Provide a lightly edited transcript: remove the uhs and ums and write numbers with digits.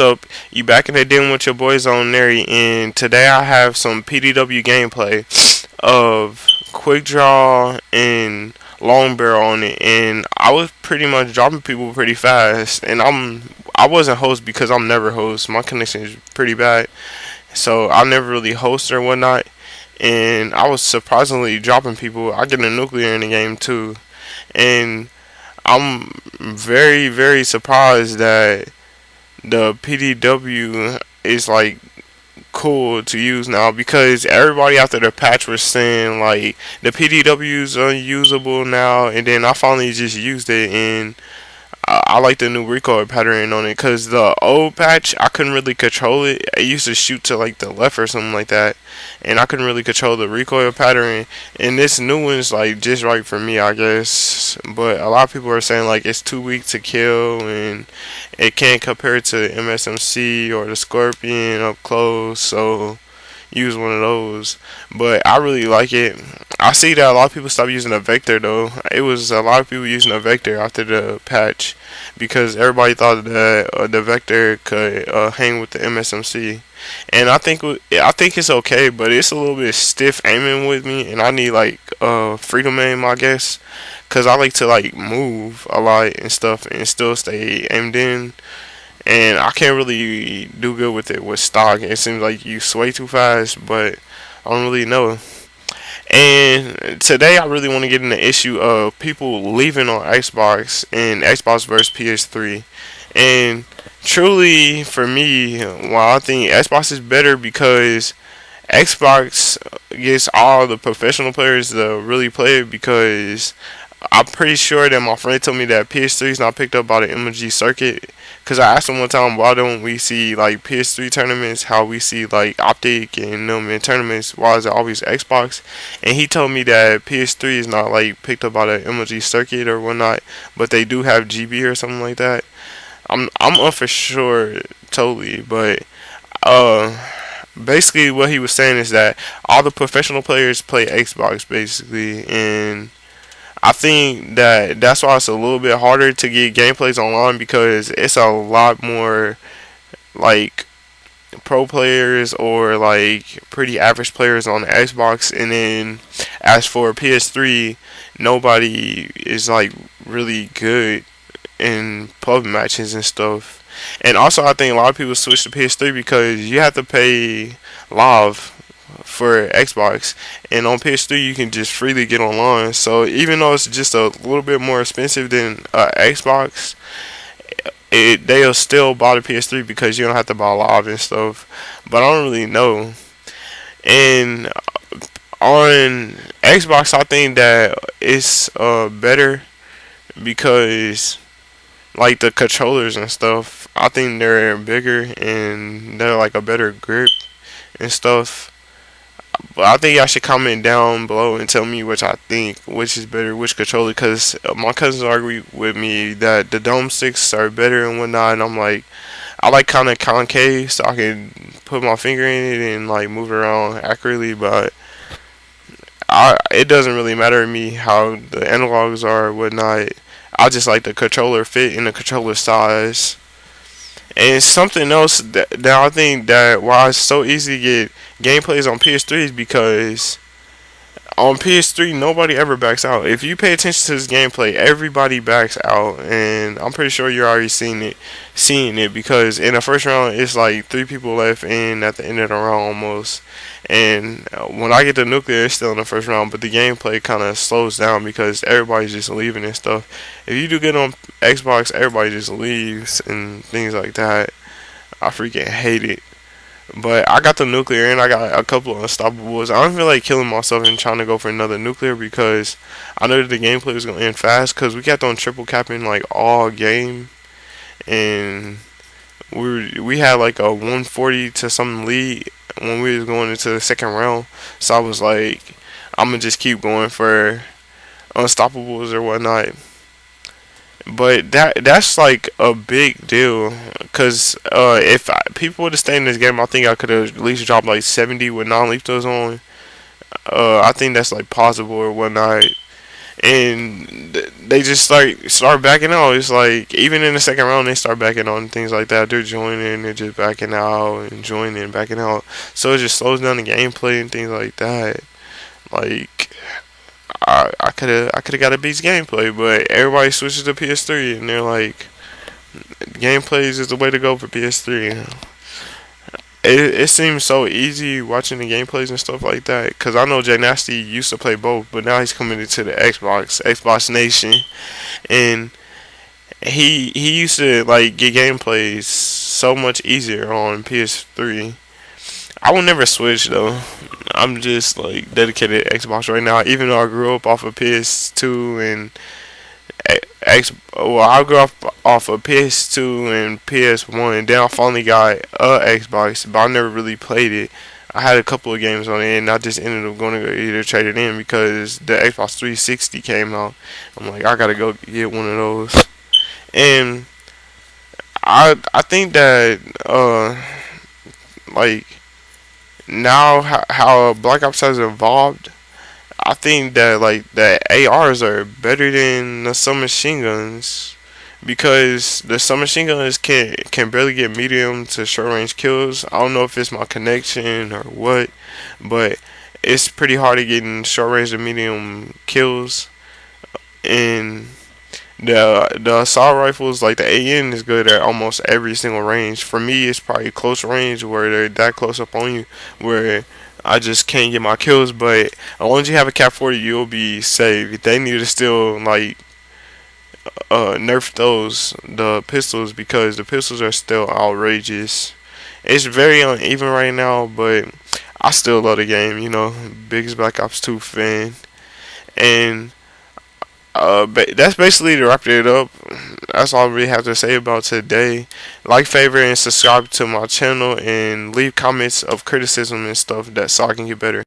Up? You back in the den with your boys on there, and today I have some PDW gameplay of quick draw and long barrel on it, and I was pretty much dropping people pretty fast. And I wasn't host because I'm never host. My connection is pretty bad, so I never really host or whatnot. And I was surprisingly dropping people. I get a nuclear in the game too, and I'm very surprised that the PDW is like cool to use now because everybody after the patch was saying like the PDW is unusable now, and then I finally just used it, and I like the new recoil pattern on it because the old patch I couldn't really control it. I used to shoot to like the left or something like that, and I couldn't really control the recoil pattern. And this new one's like just right for me, I guess. But a lot of people are saying like it's too weak to kill, and it can't compare to MSMC or the Scorpion up close. So use one of those. But I really like it. I see that a lot of people stop using a vector though. It was a lot of people using a vector after the patch because everybody thought that the vector could hang with the MSMC. And I think it's okay, but it's a little bit stiff aiming with me, and I need like freedom aim, I guess, cause I like to like move a lot and stuff and still stay aimed in. And I can't really do good with it with stock. It seems like you sway too fast, but I don't really know. And today I really want to get in the issue of people leaving on Xbox and Xbox versus PS3. And truly, for me, while I think Xbox is better because Xbox gets all the professional players to really play it because I'm pretty sure that my friend told me that PS3 is not picked up by the MG circuit. Cause I asked him one time, why don't we see like PS3 tournaments, how we see like Optic and them in tournaments? Why is it always Xbox? And he told me that PS3 is not like picked up by the MG circuit or whatnot, but they do have GB or something like that. I'm not for sure totally, but uh, basically what he was saying is that all the professional players play Xbox basically, and I think that that's why it's a little bit harder to get gameplays online because it's a lot more like pro players or like pretty average players on the Xbox, and then as for PS3, nobody is like really good in pub matches and stuff. And also, I think a lot of people switch to PS3 because you have to pay live for Xbox, and on PS3 you can just freely get online. So even though it's just a little bit more expensive than Xbox, they'll still buy the PS3 because you don't have to buy live and stuff. But I don't really know. And on Xbox, I think that it's better because like the controllers and stuff, I think they're bigger and they're like a better grip and stuff. But I think y'all should comment down below and tell me which I think, which is better, which controller. Because my cousins argue with me that the Dome sticks are better and whatnot, and I'm like, I like kind of concave so I can put my finger in it and like move it around accurately. But it doesn't really matter to me how the analogs are or whatnot. I just like the controller fit and the controller size. And something else that I think that why it's so easy to get gameplays on PS3 is because on PS3 nobody ever backs out. If you pay attention to this gameplay, everybody backs out, and I'm pretty sure you're already seeing it because in the first round it's like three people left in at the end of the round almost. And when I get the nuclear, it's still in the first round, but the gameplay kind of slows down because everybody's just leaving and stuff. If you do get on Xbox, everybody just leaves and things like that. I freaking hate it. But I got the nuclear and I got a couple of unstoppables. I don't feel like killing myself and trying to go for another nuclear because I know that the gameplay was gonna end fast because we kept on triple capping like all game, and we had like a 140 to something lead when we was going into the second round. So I was like, I'm gonna just keep going for unstoppables or whatnot. But that's like a big deal, cause if people would have stayed in this game, I think I could have at least dropped like 70 with non-lethals on. I think that's like possible or whatnot. and they just start backing out. It's like even in the second round they start backing out and things like that. They're joining, they're just backing out and joining, backing out. So it just slows down the gameplay and things like that. Like I could have got a beast gameplay, but everybody switches to PS3 and they're like, gameplays is the way to go for PS3. It seems so easy watching the gameplays and stuff like that. Cause I know Jay Nasty used to play both, but now he's coming into the Xbox Nation, and he used to like get gameplays so much easier on PS3. I will never switch though. I'm just like dedicated to Xbox right now. Even though I grew up off of PS2 and I grew up off of PS2 and PS1. Then I finally got a Xbox, but I never really played it. I had a couple of games on it, and I just ended up going to either trade it in because the Xbox 360 came out. I'm like, I gotta go get one of those. And I think that like now how Black Ops has evolved, I think that like the ARs are better than the submachine guns because the submachine guns can barely get medium to short range kills. I don't know if it's my connection or what, but it's pretty hard to get in short range to medium kills. And the assault rifles like the AN is good at almost every single range. For me, it's probably close range where they're that close up on you where I just can't get my kills. But as long as you have a Cap 40, you'll be safe. They need to still like nerf the pistols because the pistols are still outrageous. It's very uneven right now, but I still love the game. You know, biggest Black Ops 2 fan, and that's basically to wrap it up. That's all I really have to say about today. Like, favorite, and subscribe to my channel, and leave comments of criticism and stuff that so I can get better.